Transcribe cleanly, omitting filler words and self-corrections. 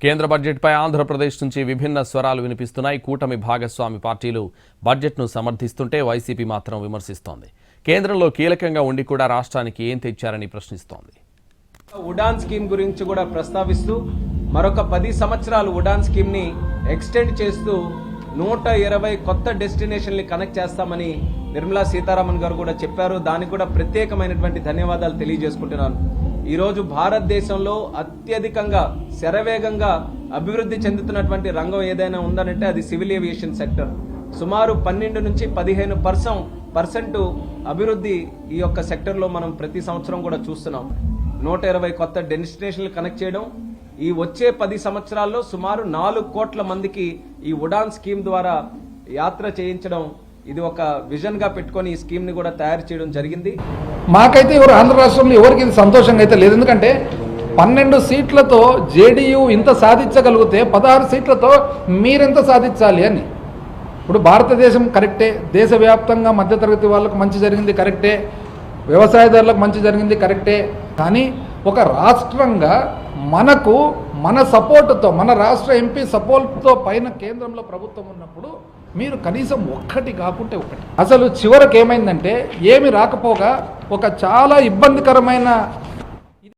కేంద్ర బడ్జెట్పై ఆంధ్రప్రదేశ్ నుంచి విభిన్న స్వరాలు వినిపిస్తున్నాయి. కూటమి భాగస్వామి పార్టీలు బడ్జెట్ను సమర్థిస్తుంటే వైసీపీ మాత్రం విమర్శిస్తోంది. కేంద్రంలో కీలకంగా ఉండి కూడా రాష్ట్రానికి ఏం తెచ్చారని ప్రశ్నిస్తోంది. ఉడాన్ స్కీమ్ గురించి కూడా ప్రస్తావిస్తూ మరొక 10 సంవత్సరాలు ఉడాన్ స్కీమ్ ని ఎక్స్టెండ్ చేస్తూ 120 కొత్త డెస్టినేషన్లు కనెక్ట్ చేస్తామని నిర్మలా సీతారామన్ గారు కూడా చెప్పారు. దానికి కూడా ప్రత్యేకమైనటువంటి ధన్యవాదాలు తెలియజేసుకుంటున్నాను. ఈరోజు భారతదేశంలో అత్యధికంగా శరవేగంగా అభివృద్ధి చెందుతున్నటువంటి రంగం ఏదైనా ఉందనంటే అది సివిల్ ఏవియేషన్ సెక్టర్. సుమారు 12 నుంచి 15% అభివృద్ధి ఈ యొక్క సెక్టర్లో మనం ప్రతి సంవత్సరం కూడా చూస్తున్నాం. 120 కొత్త డెస్టినేషన్లు కనెక్ట్ చేయడం, ఈ వచ్చే 10 సంవత్సరాల్లో సుమారు 4 కోట్ల మందికి ఈ ఉడాన్ స్కీమ్ ద్వారా యాత్ర చేయించడం, ఇది ఒక విజన్ గా పెట్టుకొని ఈ స్కీమ్ ని కూడా తయారు చేయడం జరిగింది. మాకైతే ఎవరు ఆంధ్ర రాష్ట్రంలో ఎవరికి ఇది సంతోషంగా అయితే లేదు. ఎందుకంటే 12 సీట్లతో జేడీయూ ఇంత సాధించగలిగితే 16 సీట్లతో మీరెంత సాధించాలి అని. ఇప్పుడు భారతదేశం కరెక్టే, దేశవ్యాప్తంగా మధ్యతరగతి వాళ్ళకు మంచి జరిగింది కరెక్టే, వ్యవసాయదారులకు మంచి జరిగింది కరెక్టే. కానీ ఒక రాష్ట్రంగా మనకు మన సపోర్టుతో, మన రాష్ట్ర ఎంపీ సపోర్ట్తో పైన కేంద్రంలో ప్రభుత్వం ఉన్నప్పుడు మీరు కనీసం ఒక్కటి కాకుంటే ఒకటి. అసలు చివరికి ఏమైందంటే ఏమి రాకపోగా ఒక చాలా ఇబ్బందికరమైన